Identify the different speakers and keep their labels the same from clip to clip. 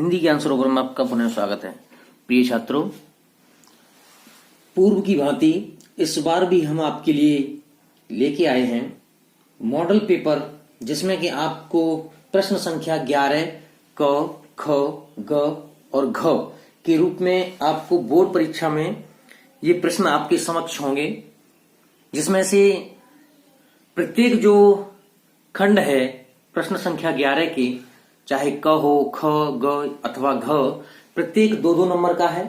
Speaker 1: हिंदी ज्ञान सरोवर में आपका पुनः स्वागत है। प्रिय छात्रों, पूर्व की भांति इस बार भी हम आपके लिए लेके आए हैं मॉडल पेपर, जिसमें कि आपको प्रश्न संख्या 11 क, ख, ग और घ के रूप में आपको बोर्ड परीक्षा में ये प्रश्न आपके समक्ष होंगे, जिसमें से प्रत्येक जो खंड है प्रश्न संख्या 11 के, चाहे क हो, ख, ग अथवा घ, प्रत्येक 2-2 नंबर का है।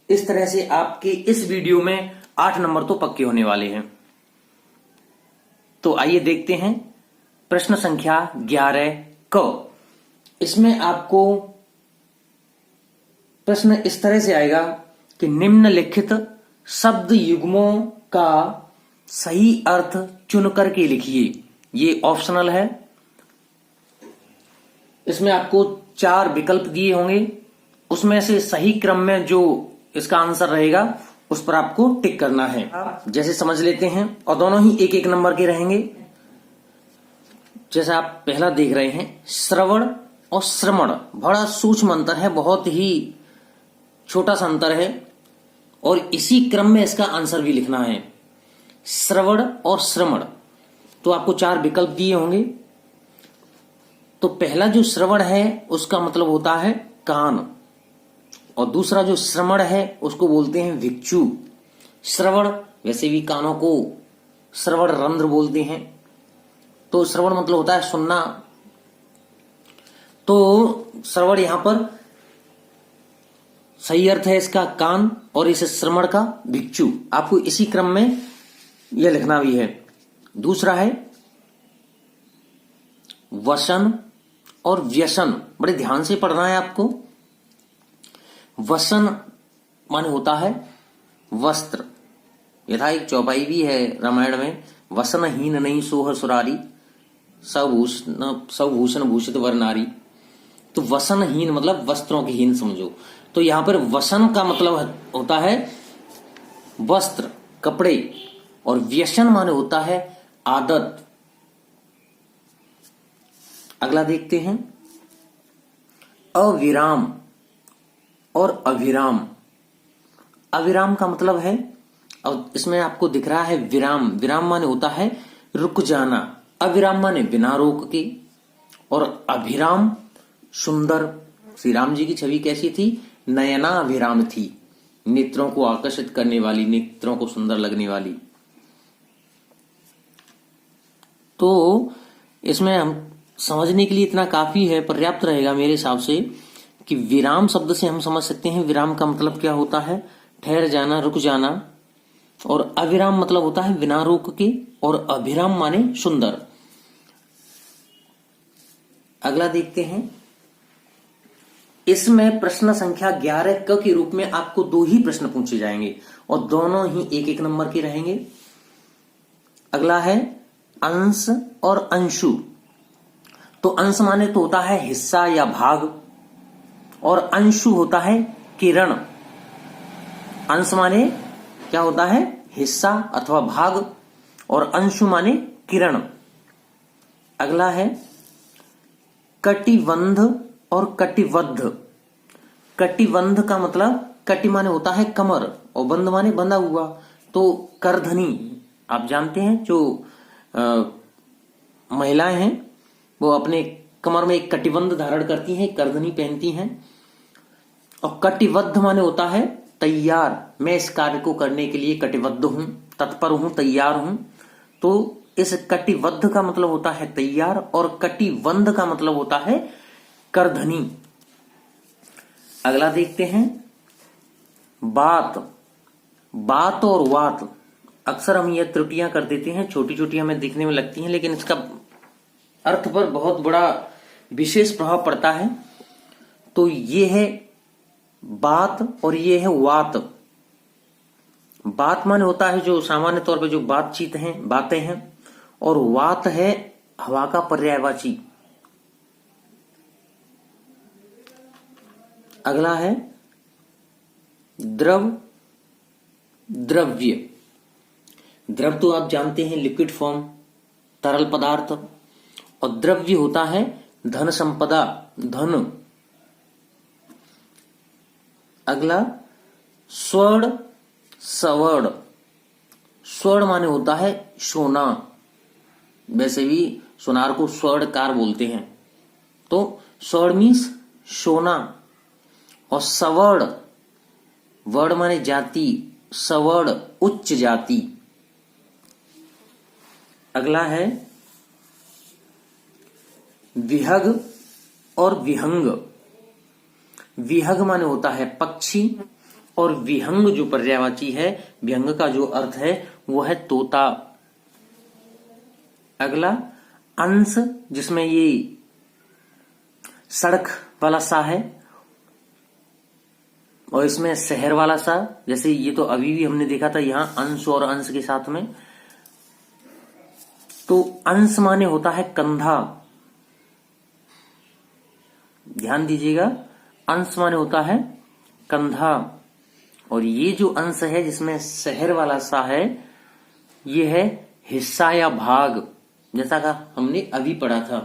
Speaker 1: इस तरह से आपके इस वीडियो में 8 नंबर तो पक्के होने वाले हैं। तो आइए देखते हैं प्रश्न संख्या 11 क। इसमें आपको प्रश्न इस तरह से आएगा कि निम्नलिखित शब्द युग्मों का सही अर्थ चुन करके लिखिए। ये ऑप्शनल है। इसमें आपको 4 विकल्प दिए होंगे, उसमें से सही क्रम में जो इसका आंसर रहेगा उस पर आपको टिक करना है। जैसे समझ लेते हैं, और दोनों ही 1-1 नंबर के रहेंगे। जैसे आप पहला देख रहे हैं, श्रवण और श्रमण, बड़ा सूक्ष्म अंतर है, बहुत ही छोटा सा अंतर है, और इसी क्रम में इसका आंसर भी लिखना है। श्रवण और श्रमण, तो आपको 4 विकल्प दिए होंगे। तो पहला जो श्रवण है उसका मतलब होता है कान, और दूसरा जो श्रमण है उसको बोलते हैं भिक्षु। श्रवण वैसे भी कानों को श्रवण रंध्र बोलते हैं, तो श्रवण मतलब होता है सुनना। तो श्रवण यहां पर सही अर्थ है इसका कान, और इस श्रमण का भिक्षु। आपको इसी क्रम में यह लिखना भी है। दूसरा है वसन और व्यसन, बड़े ध्यान से पढ़ना है आपको। वसन माने होता है वस्त्र, यथा एक चौपाई भी है रामायण में, वसनहीन नहीं सोह सुरारी, सभूषण भूषित वर नारी। तो वसनहीन मतलब वस्त्रों के हीन समझो। तो यहां पर वसन का मतलब होता है वस्त्र, कपड़े, और व्यसन माने होता है आदत। अगला देखते हैं, अविराम और अविराम। अविराम का मतलब है, अब इसमें आपको दिख रहा है विराम, विराम माने होता है रुक जाना, अविराम माने बिना रोक के, और अभिराम सुंदर। श्री राम जी की छवि कैसी थी? नयना अभिराम थी, नेत्रों को आकर्षित करने वाली, नेत्रों को सुंदर लगने वाली। तो इसमें हम समझने के लिए इतना काफी है, पर्याप्त रहेगा मेरे हिसाब से, कि विराम शब्द से हम समझ सकते हैं विराम का मतलब क्या होता है, ठहर जाना, रुक जाना। और अविराम मतलब होता है बिना रोक के, और अभिराम माने सुंदर। अगला देखते हैं, इसमें प्रश्न संख्या 11 क के रूप में आपको 2 ही प्रश्न पूछे जाएंगे, और दोनों ही 1-1 नंबर के रहेंगे। अगला है अंश और अंशु। तो अंश माने तो होता है हिस्सा या भाग, और अंशु होता है किरण। अंश माने क्या होता है? हिस्सा अथवा भाग, और अंशु माने किरण। अगला है कटिबंध और कटिबद्ध। कटिबंध का मतलब, कटि माने होता है कमर, और बंध माने बंधा हुआ। तो करधनी, आप जानते हैं जो महिलाएं हैं वो अपने कमर में एक कटिबंध धारण करती हैं, करधनी पहनती हैं। और कटिबद्ध माने होता है तैयार, मैं इस कार्य को करने के लिए कटिबद्ध हूं, तत्पर हूं, तैयार हूं। तो इस कटिबद्ध का मतलब होता है तैयार, और कटिबंध का मतलब होता है करधनी। अगला देखते हैं, बात। बात और वात, अक्सर हम ये त्रुटियां कर देते हैं, छोटी छोटी हमें दिखने में लगती हैं, लेकिन इसका अर्थ पर बहुत बड़ा विशेष प्रभाव पड़ता है। तो ये है बात और ये है वात। बात माने होता है जो सामान्य तौर पे जो बातचीत है, बातें हैं, और वात है हवा का पर्यायवाची। अगला है द्रव, द्रव्य। द्रव तो आप जानते हैं लिक्विड फॉर्म, तरल पदार्थ, और द्रव्य होता है धन संपदा, धन। अगला स्वर्ण स्वर्ण। स्वर्ण माने होता है सोना, वैसे भी सोनार को स्वर्णकार बोलते हैं। तो स्वर्ण मीन्स सोना, और सवर्ण, वर्ण माने जाति, सवर्ण उच्च जाति। अगला है विहग और विहंग। विहग माने होता है पक्षी, और विहंग जो पर्यायवाची है, विहंग का जो अर्थ है वो है तोता। अगला अंश, जिसमें ये सड़क वाला सा है और इसमें शहर वाला सा, जैसे ये तो अभी भी हमने देखा था यहां अंश और अंश के साथ में। तो अंश माने होता है कंधा, ध्यान दीजिएगा, अंश माने होता है कंधा। और ये जो अंश है जिसमें शहर वाला सा है, ये है हिस्सा या भाग, जैसा का हमने अभी पढ़ा था।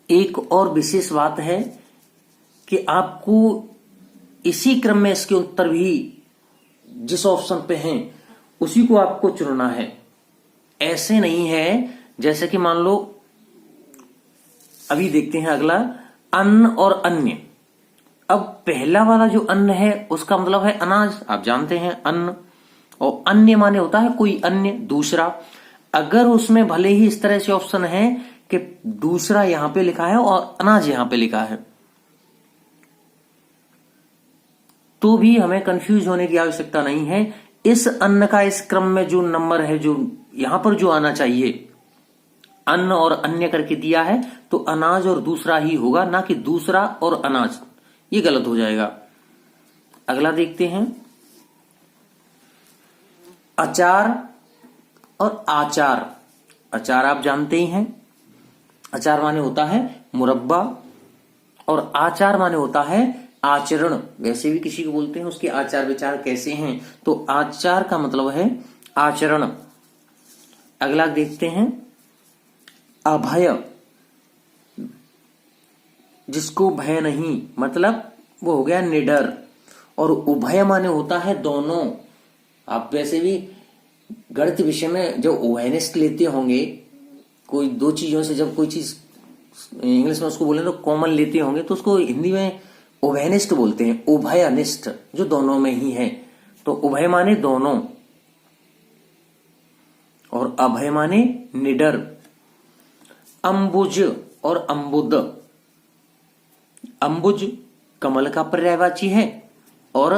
Speaker 1: एक और विशेष बात है कि आपको इसी क्रम में इसके उत्तर भी जिस ऑप्शन पे हैं उसी को आपको चुनना है। ऐसे नहीं है जैसे कि मान लो अभी देखते हैं अगला अन्न और अन्य। अब पहला वाला जो अन्न है उसका मतलब है अनाज, आप जानते हैं अन्न, और अन्य माने होता है कोई अन्य दूसरा। अगर उसमें भले ही इस तरह से ऑप्शन है कि दूसरा यहां पे लिखा है और अनाज यहां पे लिखा है, तो भी हमें कंफ्यूज होने की आवश्यकता नहीं है। इस अन्न का इस क्रम में जो नंबर है, जो यहां पर जो आना चाहिए, अन्न और अन्य करके दिया है, तो अनाज और दूसरा ही होगा, ना कि दूसरा और अनाज, ये गलत हो जाएगा। अगला देखते हैं अचार और आचार। अचार आप जानते ही हैं, अचार माने होता है मुरब्बा, और आचार माने होता है आचरण। वैसे भी किसी को बोलते हैं उसके आचार विचार कैसे हैं, तो आचार का मतलब है आचरण। अगला देखते हैं अभय, जिसको भय नहीं, मतलब वो हो गया निडर। और उभय माने होता है दोनों। आप वैसे भी गणित विषय में जब उभयनिष्ठ लेते होंगे, कोई दो चीजों से जब कोई चीज इंग्लिश में उसको बोले तो कॉमन लेते होंगे, तो उसको हिंदी में उभयनिष्ठ बोलते हैं, उभयनिष्ठ जो दोनों में ही है। तो उभय माने दोनों और अभय माने निडर। अंबुज और अंबुद। अंबुज कमल का पर्यायवाची है और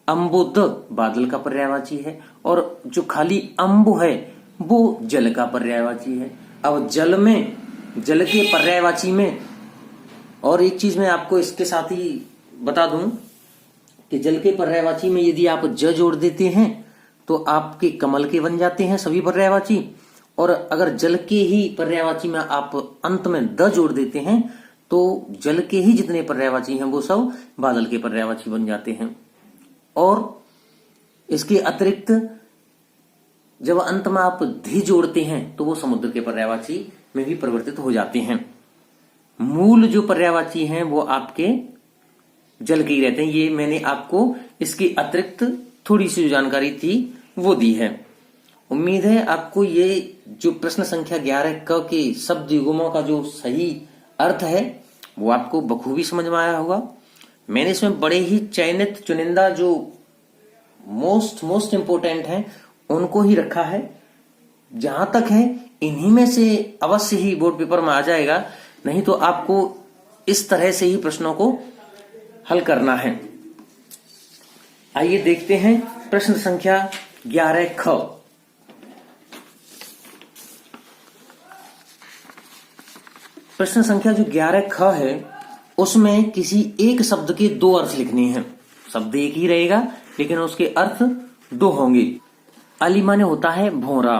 Speaker 1: अंबुद बादल का पर्यायवाची है, और जो खाली अंबु है वो जल का पर्यायवाची है। अब जल में, जल के पर्यायवाची में, और एक चीज मैं आपको इसके साथ ही बता दूं कि जल के पर्यायवाची में यदि आप ज जोड़ देते हैं तो आपके कमल के बन जाते हैं सभी पर्यायवाची, और अगर जल के ही पर्यायवाची में आप अंत में द जोड़ देते हैं तो जल के ही जितने पर्यायवाची हैं वो सब बादल के पर्यायवाची बन जाते हैं। और इसके अतिरिक्त जब अंत में आप धी जोड़ते हैं तो वो समुद्र के पर्यायवाची में भी परिवर्तित हो जाते हैं। मूल जो पर्यायवाची हैं वो आपके जल के ही रहते हैं। ये मैंने आपको इसके अतिरिक्त थोड़ी सी जो जानकारी थी वो दी है। उम्मीद है आपको ये जो प्रश्न संख्या 11 क के शब्द युग्मों का जो सही अर्थ है वो आपको बखूबी समझ में आया होगा। मैंने इसमें बड़े ही चयनित चुनिंदा जो मोस्ट इंपोर्टेंट हैं उनको ही रखा है। जहां तक है इन्हीं में से अवश्य ही बोर्ड पेपर में आ जाएगा, नहीं तो आपको इस तरह से ही प्रश्नों को हल करना है। आइए देखते हैं प्रश्न संख्या 11 ख। प्रश्न संख्या जो 11 ख है उसमें किसी एक शब्द के दो अर्थ लिखने हैं। शब्द एक ही रहेगा लेकिन उसके अर्थ दो होंगे। अली माने होता है भौरा,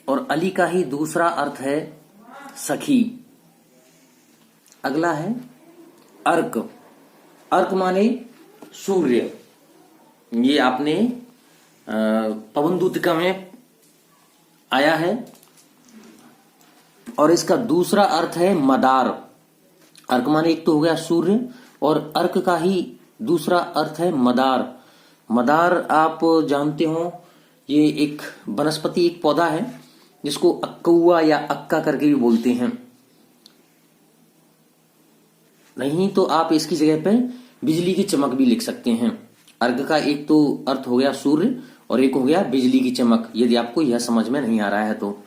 Speaker 1: और अली का ही दूसरा अर्थ है सखी। अगला है अर्क। अर्क माने सूर्य। ये आपने पवन दूतिका में आया है, और इसका दूसरा अर्थ है मदार। अर्क माने एक तो हो गया सूर्य, और अर्क का ही दूसरा अर्थ है मदार। मदार आप जानते हो, ये एक वनस्पति, एक पौधा है जिसको अक्कुआ या अक्का करके भी बोलते हैं। नहीं तो आप इसकी जगह पे बिजली की चमक भी लिख सकते हैं। अर्घ का एक तो अर्थ हो गया सूर्य और एक हो गया बिजली की चमक, यदि आपको यह समझ में नहीं आ रहा है तो।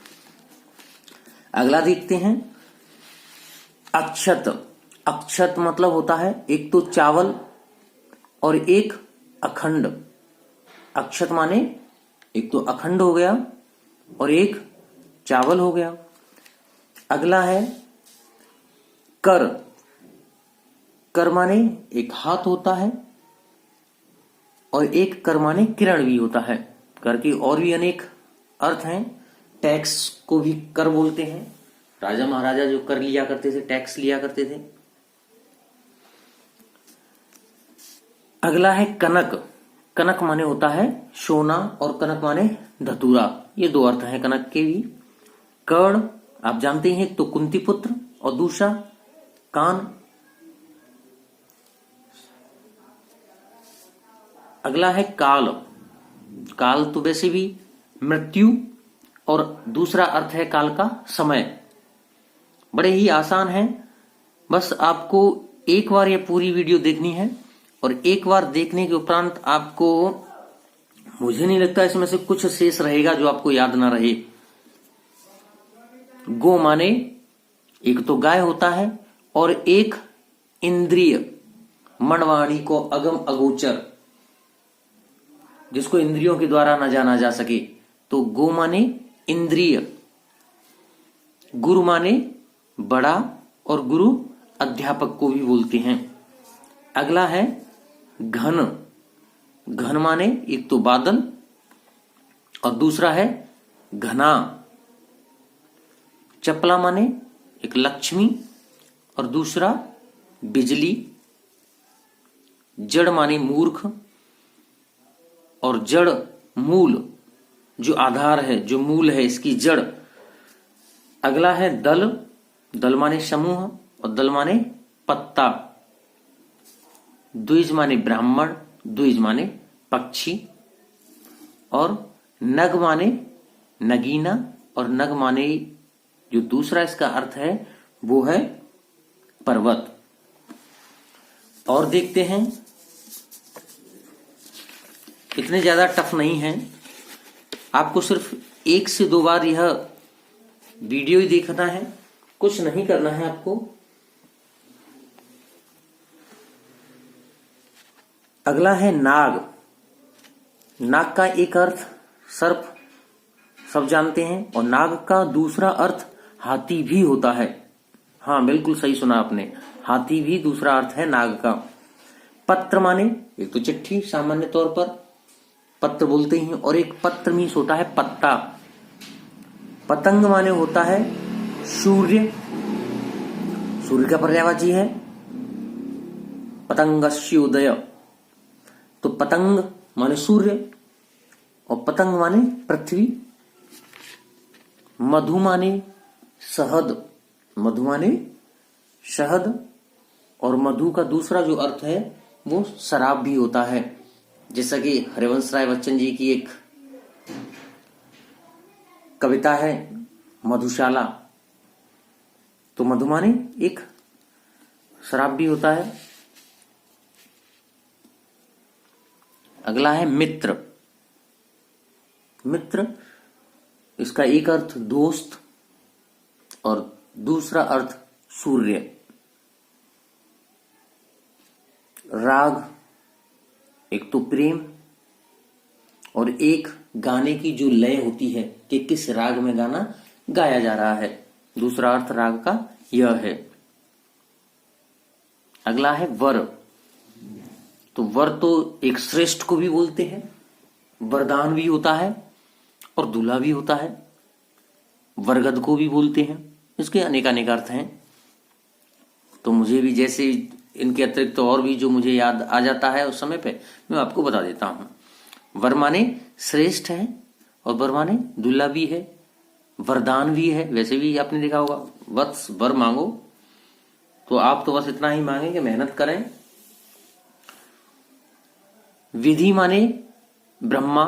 Speaker 1: अगला देखते हैं अक्षत। अक्षत मतलब होता है एक तो चावल और एक अखंड। अक्षत माने एक तो अखंड हो गया और एक चावल हो गया। अगला है कर। कर माने एक हाथ होता है और एक कर माने किरण भी होता है। कर के और भी अनेक अर्थ हैं। टैक्स को भी कर बोलते हैं। राजा महाराजा जो कर लिया करते थे, टैक्स लिया करते थे। अगला है कनक। कनक माने होता है सोना और कनक माने धतूरा। ये दो अर्थ हैं कनक के भी। कर्ण आप जानते हैं, एक तो कुंती पुत्र और दूसरा कान। अगला है काल। काल तो वैसे भी मृत्यु और दूसरा अर्थ है काल का समय। बड़े ही आसान है, बस आपको एक बार ये पूरी वीडियो देखनी है और एक बार देखने के उपरांत आपको, मुझे नहीं लगता इसमें से कुछ शेष रहेगा जो आपको याद ना रहे। गो माने एक तो गाय होता है और एक इंद्रिय, मनवाणी को अगम अगोचर, जिसको इंद्रियों के द्वारा न जाना जा सके, तो गो माने इंद्रिय। गुरु माने बड़ा और गुरु अध्यापक को भी बोलते हैं। अगला है घन। घन माने एक तो बादल और दूसरा है घना। चपला माने एक लक्ष्मी और दूसरा बिजली। जड़ माने मूर्ख और जड़ मूल, जो आधार है, जो मूल है, इसकी जड़। अगला है दल। दल माने समूह और दल माने पत्ता। द्विज माने ब्राह्मण, द्विज माने पक्षी। और नग माने नगीना और नग माने जो दूसरा इसका अर्थ है वो है पर्वत। और देखते हैं, इतने ज्यादा टफ नहीं है, आपको सिर्फ 1 से 2 बार यह वीडियो ही देखना है, कुछ नहीं करना है आपको। अगला है नाग। नाग का एक अर्थ सर्प, सब जानते हैं, और नाग का दूसरा अर्थ हाथी भी होता है। हाँ, बिल्कुल सही सुना आपने, हाथी भी दूसरा अर्थ है नाग का। पत्र माने एक तो चिट्ठी, सामान्य तौर पर पत्र बोलते हैं, और एक पत्र मीन्स होता है पत्ता। पतंग माने होता है सूर्य, सूर्य का पर्यायवाची है पतंगस्योदय। तो पतंग माने सूर्य और पतंग माने पृथ्वी। मधु माने शहद, मधु माने शहद, और मधु का दूसरा जो अर्थ है वो शराब भी होता है। जैसा कि हरिवंश राय बच्चन जी की एक कविता है मधुशाला, तो मधु माने एक शराब भी होता है। अगला है मित्र। मित्र, इसका एक अर्थ दोस्त और दूसरा अर्थ सूर्य। राग, एक तो प्रेम और एक गाने की जो लय होती है कि किस राग में गाना गाया जा रहा है, दूसरा अर्थ राग का यह है। अगला है वर। तो वर तो एक श्रेष्ठ को भी बोलते हैं, वरदान भी होता है और दूल्हा भी होता है। वरगद को भी बोलते हैं, इसके अनेक अनेक अर्थ हैं। तो मुझे भी जैसे इनके अतिरिक्त तो और भी जो मुझे याद आ जाता है उस समय पे मैं आपको बता देता हूं। वर माने श्रेष्ठ है और वर माने दूल्हा भी है, वरदान भी है। वैसे भी आपने देखा होगा, वत्स वर मांगो, तो आप तो बस इतना ही मांगे कि मेहनत करें विधि माने ब्रह्मा,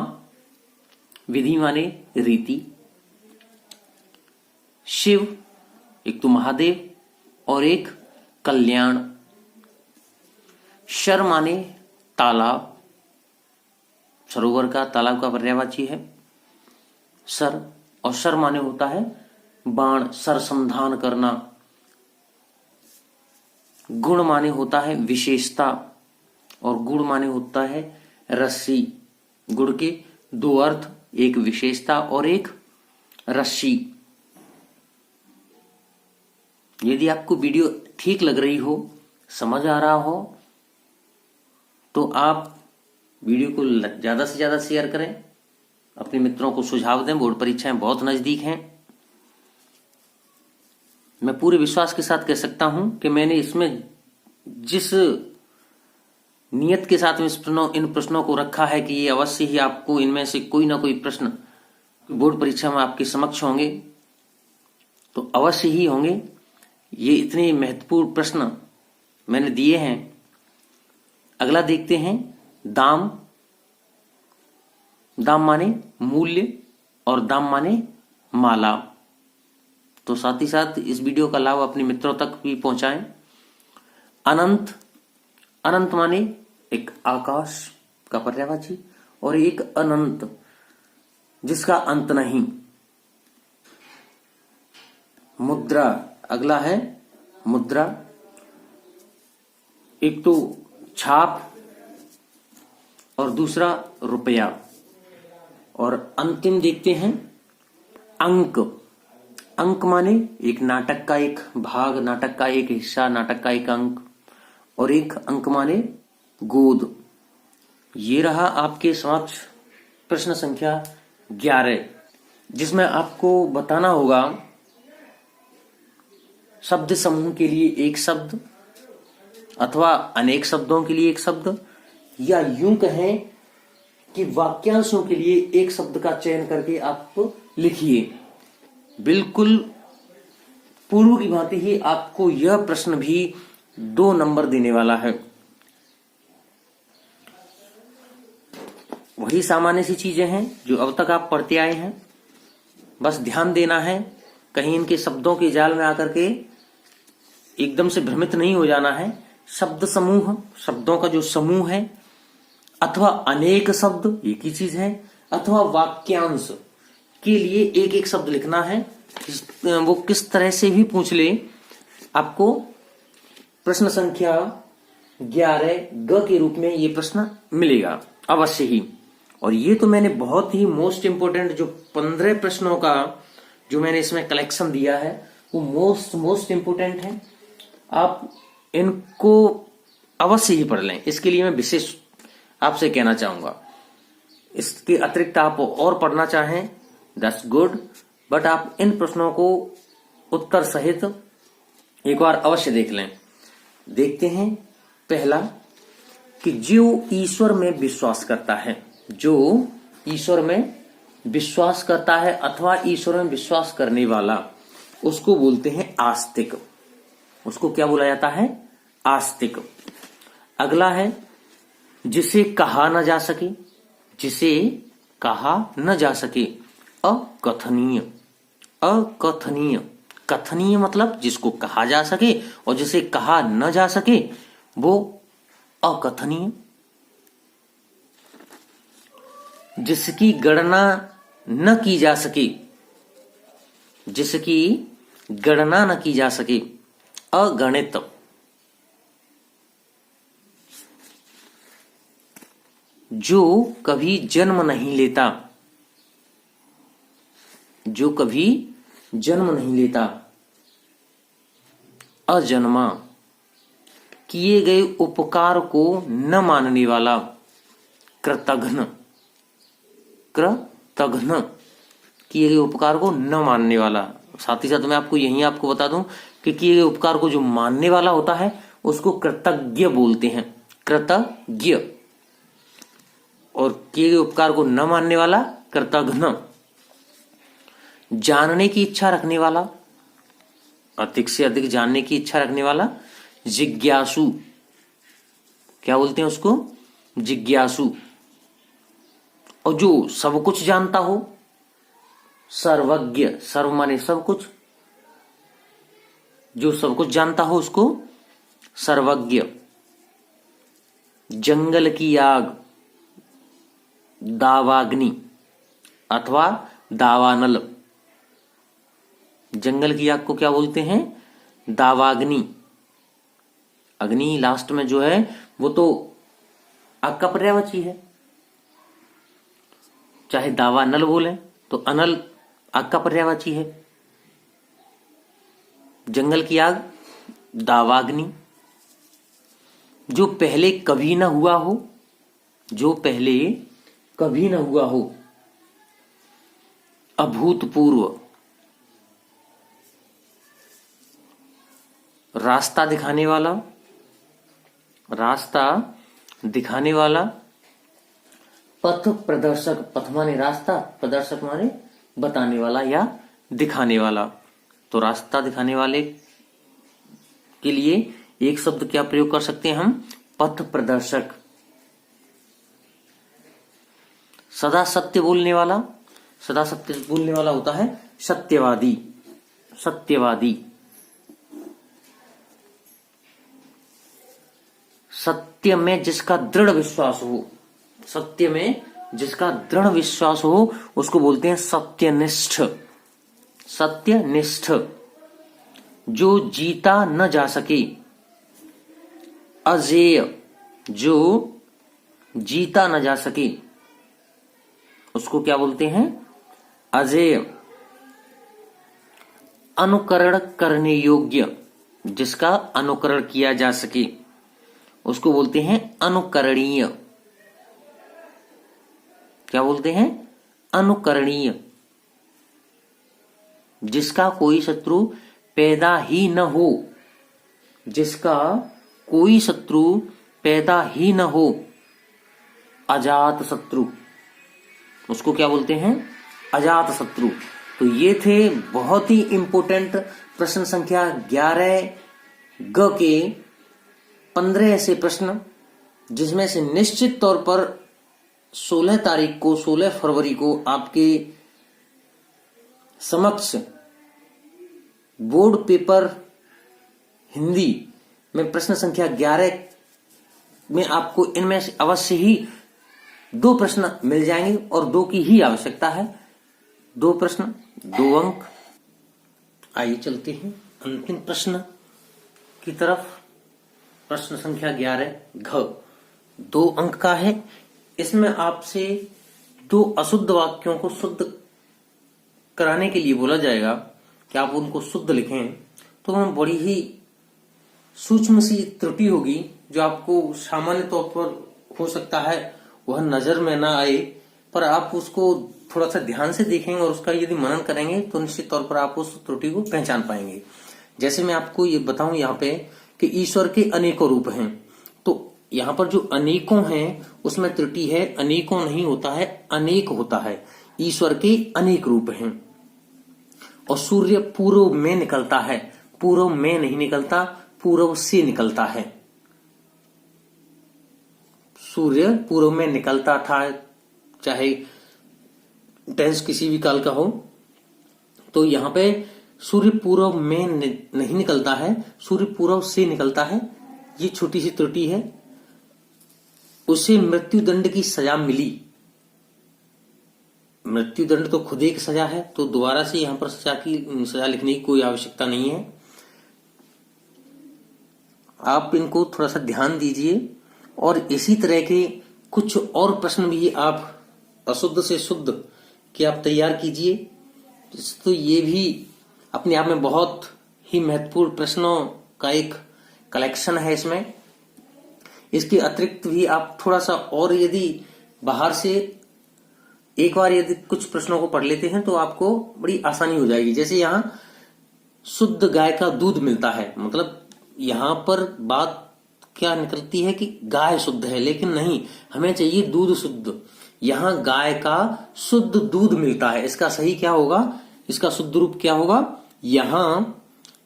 Speaker 1: विधि माने रीति। शिव एक तो महादेव और एक कल्याण। शर माने तालाब, सरोवर का, तालाब का पर्यायवाची है सर। और शर माने होता है बाण, सरसंधान करना। गुण माने होता है विशेषता और गुण माने होता है रस्सी। गुण के दो अर्थ, एक विशेषता और एक रस्सी। यदि आपको वीडियो ठीक लग रही हो, समझ आ रहा हो, तो आप वीडियो को ज्यादा से ज्यादा शेयर करें, अपने मित्रों को सुझाव दें। बोर्ड परीक्षाएं बहुत नजदीक हैं। मैं पूरे विश्वास के साथ कह सकता हूं कि मैंने इसमें जिस नियत के साथ इन प्रश्नों को रखा है कि ये अवश्य ही आपको इनमें से कोई ना कोई प्रश्न बोर्ड परीक्षा में आपके समक्ष होंगे, तो अवश्य ही होंगे। ये इतने महत्वपूर्ण प्रश्न मैंने दिए हैं। अगला देखते हैं दाम। दाम माने मूल्य और दाम माने माला। तो साथ ही साथ इस वीडियो का लाभ अपने मित्रों तक भी पहुंचाएं। अनंत, अनंत माने एक आकाश का पर्यायवाची और एक अनंत जिसका अंत नहीं। मुद्रा, अगला है मुद्रा। एक तो छाप और दूसरा रुपया। और अंतिम देखते हैं अंक। अंक माने एक नाटक का एक भाग, नाटक का एक हिस्सा, नाटक का एक अंक। और एक अंक माने गोद। ये रहा आपके समक्ष प्रश्न संख्या 11, जिसमें आपको बताना होगा शब्द समूह के लिए एक शब्द अथवा अनेक शब्दों के लिए एक शब्द, या यूं कहें कि वाक्यांशों के लिए एक शब्द का चयन करके आप लिखिए। बिल्कुल पूर्व की भांति ही आपको यह प्रश्न भी 2 नंबर देने वाला है। वही सामान्य सी चीजें हैं जो अब तक आप पढ़ते आए हैं। बस ध्यान देना है, कहीं इनके शब्दों के जाल में आकर के एकदम से भ्रमित नहीं हो जाना है। शब्द समूह, शब्दों का जो समूह है, अथवा अनेक शब्द एक ही चीज है, अथवा वाक्यांश के लिए एक एक शब्द लिखना है। वो किस तरह से भी पूछ ले, आपको प्रश्न संख्या 11 ग के रूप में ये प्रश्न मिलेगा अवश्य ही। और ये तो मैंने बहुत ही मोस्ट इंपोर्टेंट जो 15 प्रश्नों का जो मैंने इसमें कलेक्शन दिया है वो मोस्ट इंपोर्टेंट है। आप इनको अवश्य ही पढ़ लें, इसके लिए मैं विशेष आपसे कहना चाहूंगा। इसके अतिरिक्त आप और पढ़ना चाहें दैट्स गुड, बट आप इन प्रश्नों को उत्तर सहित एक बार अवश्य देख लें। देखते हैं पहला कि जो ईश्वर में विश्वास करता है, जो ईश्वर में विश्वास करता है अथवा ईश्वर में विश्वास करने वाला, उसको बोलते हैं आस्तिक। उसको क्या बोला जाता है? आस्तिक। अगला है जिसे कहा न जा सके, जिसे कहा न जा सके, अकथनीय। अकथनीय, कथनीय मतलब जिसको कहा जा सके और जिसे कहा न जा सके वो अकथनीय। जिसकी गणना न की जा सके, जिसकी गणना न की जा सके, अगणित। जो कभी जन्म नहीं लेता, जो कभी जन्म नहीं लेता, अजन्मा। किए गए उपकार को न मानने वाला, कृतघ्न। कृतघ्न, किए गए उपकार को न मानने वाला। साथ ही साथ मैं आपको बता दूं कि किए गए उपकार को जो मानने वाला होता है उसको कृतज्ञ बोलते हैं, कृतज्ञ। और किए गए उपकार को न मानने वाला कृतघ्न। जानने की इच्छा रखने वाला, अधिक से अधिक जानने की इच्छा रखने वाला जिज्ञासु। क्या बोलते हैं उसको? जिज्ञासु। और जो सब कुछ जानता हो, सर्वज्ञ, सर्व माने सब कुछ, जो सब कुछ जानता हो उसको सर्वज्ञ। जंगल की आग, दावाग्नि अथवा दावानल। जंगल की आग को क्या बोलते हैं? दावाग्नि। अग्नि लास्ट में जो है वो तो आग का पर्यायवाची है, चाहे दावानल बोले तो अनल आग का पर्यायवाची है। जंगल की आग, दावाग्नि। जो पहले कभी ना हुआ हो, जो पहले कभी ना हुआ हो, अभूतपूर्व। रास्ता दिखाने वाला, रास्ता दिखाने वाला। पथ प्रदर्शक, पथ माने रास्ता, प्रदर्शक माने बताने वाला या दिखाने वाला। तो रास्ता दिखाने वाले के लिए एक शब्द क्या प्रयोग कर सकते हैं हम? पथ प्रदर्शक। सदा सत्य बोलने वाला, सदा सत्य बोलने वाला होता है सत्यवादी, सत्यवादी। सत्य में जिसका दृढ़ विश्वास हो, सत्य में जिसका दृढ़ विश्वास हो उसको बोलते हैं सत्यनिष्ठ, सत्यनिष्ठ। जो जीता न जा सके, अजेय, जो जीता न जा सके उसको क्या बोलते हैं? अजेय। अनुकरण करने योग्य, जिसका अनुकरण किया जा सके उसको बोलते हैं अनुकरणीय। क्या बोलते हैं? अनुकरणीय। जिसका कोई शत्रु पैदा ही न हो, जिसका कोई शत्रु पैदा ही न हो, अजात शत्रु, उसको क्या बोलते हैं? अजात शत्रु। तो ये थे बहुत ही इंपॉर्टेंट प्रश्न संख्या 11 ग के 15 ऐसे प्रश्न, जिसमें से निश्चित तौर पर 16 तारीख को, 16 फरवरी को आपके समक्ष बोर्ड पेपर हिंदी में प्रश्न संख्या 11 में आपको इनमें से अवश्य ही 2 प्रश्न मिल जाएंगे और 2 की ही आवश्यकता है। 2 प्रश्न 2 अंक। आइए चलते हैं अंतिम प्रश्न की तरफ। प्रश्न संख्या 11 घ 2 अंक का है। इसमें आपसे 2 अशुद्ध वाक्यों को शुद्ध कराने के लिए बोला जाएगा कि आप उनको शुद्ध लिखें। तो वह बड़ी ही सूक्ष्म सी त्रुटि होगी जो आपको सामान्य तौर पर हो सकता है वह नजर में ना आए, पर आप उसको थोड़ा सा ध्यान से देखेंगे और उसका यदि मनन करेंगे तो निश्चित तौर पर आप उस त्रुटि को पहचान पाएंगे। जैसे मैं आपको ये बताऊं यहाँ पे कि ईश्वर के अनेकों रूप हैं, तो यहाँ पर जो अनेकों हैं उसमें त्रुटि है, अनेकों नहीं होता है, अनेक होता है। ईश्वर के अनेक रूप हैं। और सूर्य पूर्व में निकलता है, पूर्व में नहीं निकलता, पूर्व से निकलता है। सूर्य पूर्व में निकलता था, चाहे टेंस किसी भी काल का हो। तो यहाँ पे सूर्य पूर्व में नहीं निकलता है, सूर्य पूर्व से निकलता है। ये छोटी सी त्रुटि है। उसे मृत्युदंड की सजा मिली। मृत्युदंड तो खुद एक सजा है, तो दोबारा से यहां पर सजा लिखने की कोई आवश्यकता नहीं है। आप इनको थोड़ा सा ध्यान दीजिए और इसी तरह के कुछ और प्रश्न भी आप अशुद्ध से शुद्ध के आप तैयार कीजिए। तो ये भी अपने आप में बहुत ही महत्वपूर्ण प्रश्नों का एक कलेक्शन है। इसमें इसके अतिरिक्त भी आप थोड़ा सा और यदि बाहर से एक बार यदि कुछ प्रश्नों को पढ़ लेते हैं तो आपको बड़ी आसानी हो जाएगी। जैसे यहाँ शुद्ध गाय का दूध मिलता है, मतलब यहाँ पर बात क्या निकलती है कि गाय शुद्ध है, लेकिन नहीं, हमें चाहिए दूध शुद्ध। यहाँ गाय का शुद्ध दूध मिलता है, इसका सही क्या होगा? इसका शुद्ध रूप क्या होगा? यहाँ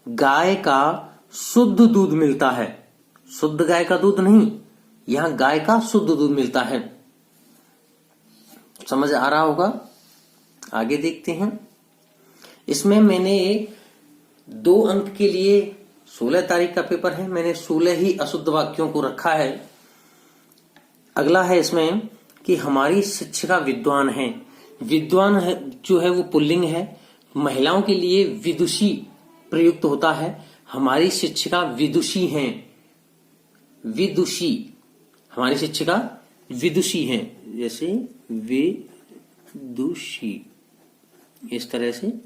Speaker 1: गाय का शुद्ध दूध मिलता है, शुद्ध गाय का दूध नहीं, यहाँ गाय का शुद्ध दूध मिलता है। समझ आ रहा होगा। आगे देखते हैं। इसमें मैंने 2 अंक के लिए 16 तारीख का पेपर है, मैंने 16 ही अशुद्ध वाक्यों को रखा है। अगला है इसमें कि हमारी शिक्षिका विद्वान है। विद्वान है जो है वो पुल्लिंग है, महिलाओं के लिए विदुषी प्रयुक्त होता है। हमारी शिक्षिका विदुषी हैं, विदुषी, हमारी शिक्षिका विदुषी हैं, जैसे विदुषी, इस तरह से।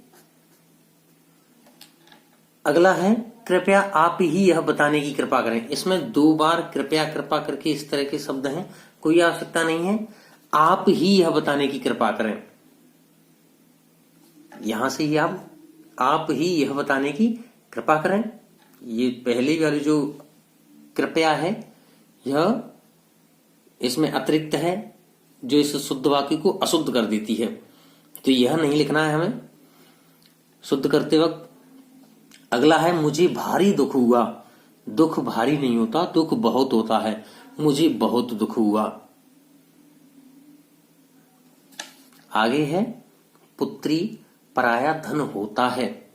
Speaker 1: अगला है कृपया आप ही यह बताने की कृपा करें। इसमें 2 बार कृपया कृपा करके इस तरह के शब्द हैं, कोई आवश्यकता नहीं है। आप ही यह बताने की कृपा करें, यहां से ही आप ही यह बताने की कृपा करें। ये पहली वाली जो कृपया है यह इसमें अतिरिक्त है, जो इस शुद्ध वाक्य को अशुद्ध कर देती है, तो यह नहीं लिखना है हमें शुद्ध करते वक्त। अगला है मुझे भारी दुख हुआ। दुख भारी नहीं होता, दुख बहुत होता है। मुझे बहुत दुख हुआ। आगे है पुत्री पराया धन होता है,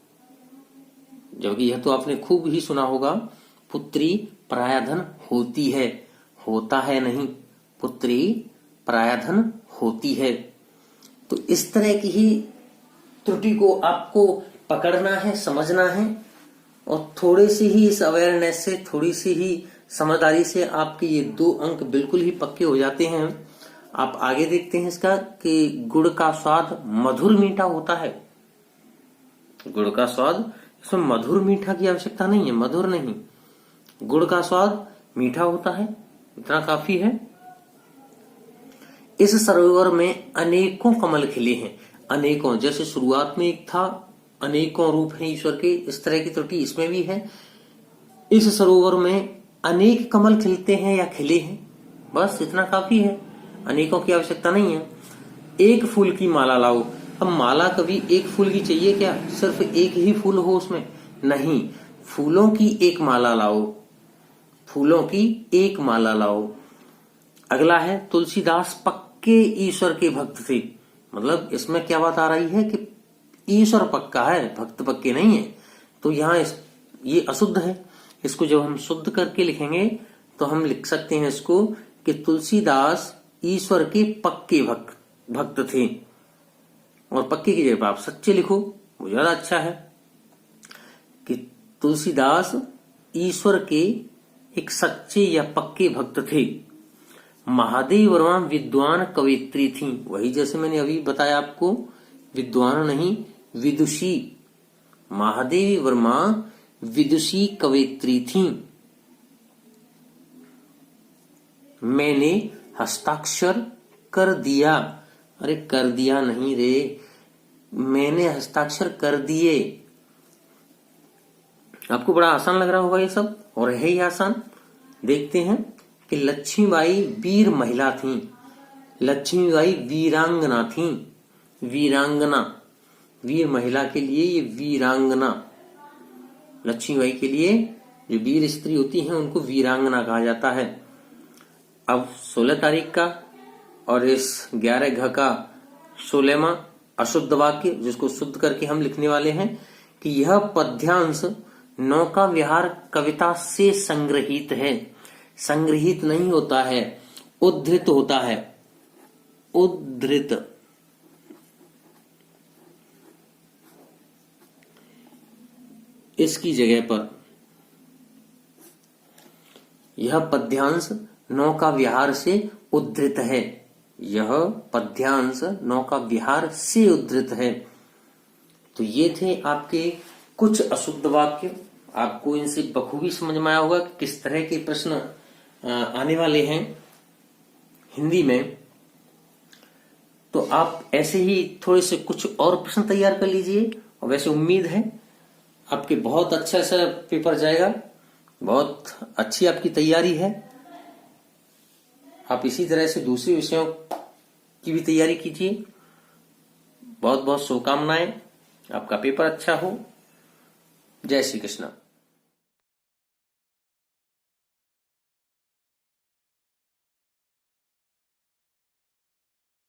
Speaker 1: जबकि यह तो आपने खूब ही सुना होगा। पुत्री पराया धन होती है, होता है नहीं, पुत्री पराया धन होती है। तो इस तरह की ही त्रुटि को आपको पकड़ना है, समझना है, और थोड़े से ही इस अवेयरनेस से, थोड़ी सी ही समझदारी से आपके ये 2 अंक बिल्कुल ही पक्के हो जाते हैं। आप आगे देखते हैं इसका कि गुड़ का स्वाद मधुर मीठा होता है। गुड़ का स्वाद, इसमें मधुर मीठा की आवश्यकता नहीं है, मधुर नहीं, गुड़ का स्वाद मीठा होता है, इतना काफी है। इस सरोवर में अनेकों कमल खिले हैं। अनेकों, जैसे शुरुआत में एक था, अनेकों रूप हैं ईश्वर के, इस तरह की त्रुटि इसमें भी है। इस सरोवर में अनेक कमल खिलते हैं या खिले हैं, बस इतना काफी है, अनेकों की आवश्यकता नहीं है। एक फूल की माला लाओ। अब माला कभी एक फूल की चाहिए क्या? सिर्फ एक ही फूल हो उसमें? नहीं, फूलों की एक माला लाओ, फूलों की एक माला लाओ। अगला है तुलसीदास पक्के ईश्वर के भक्त थे। मतलब इसमें क्या बात आ रही है कि ईश्वर पक्का है, भक्त पक्के नहीं है। तो यहाँ ये अशुद्ध है, इसको जब हम शुद्ध करके लिखेंगे तो हम लिख सकते हैं इसको कि तुलसीदास ईश्वर के पक्के भक्त थे। और पक्के की जगह आप सच्चे लिखो, वो ज्यादा अच्छा है कि तुलसीदास ईश्वर के एक सच्चे या पक्के भक्त थे। महादेवी वर्मा विद्वान कवयित्री थी। वही जैसे मैंने अभी बताया आपको, विद्वान नहीं विदुषी। महादेवी वर्मा विदुषी कवयित्री थी। मैंने हस्ताक्षर कर दिया। अरे कर दिया नहीं रे, मैंने हस्ताक्षर कर दिए। आपको बड़ा आसान लग रहा होगा ये सब, और है ही आसान। देखते हैं कि लक्ष्मीबाई वीर महिला थी। लक्ष्मीबाई वीरांगना थी। वीरांगना, वीर महिला के लिए ये वीरांगना। लक्ष्मीबाई के लिए जो वीर स्त्री होती हैं उनको वीरांगना कहा जाता है। अब 16 तारीख का और इस 11 घ का 16वां अशुद्ध वाक्य, जिसको शुद्ध करके हम लिखने वाले हैं कि यह पद्यांश नौका विहार कविता से संग्रहित है। संग्रहित नहीं होता है, उद्धृत होता है, उद्धृत। इसकी जगह पर यह पद्यांश नौका विहार से उद्धृत है। यह पद्यांश नौका विहार से उद्धृत है। तो ये थे आपके कुछ अशुद्ध वाक्य। आपको इनसे बखूबी समझ में आया होगा कि किस तरह के प्रश्न आने वाले हैं हिंदी में। तो आप ऐसे ही थोड़े से कुछ और प्रश्न तैयार कर लीजिए, और वैसे उम्मीद है आपके बहुत अच्छा सा पेपर जाएगा। बहुत अच्छी आपकी तैयारी है। आप इसी तरह से दूसरे विषयों की भी तैयारी कीजिए। बहुत बहुत शुभकामनाएं, आपका पेपर अच्छा हो। जय श्री कृष्ण।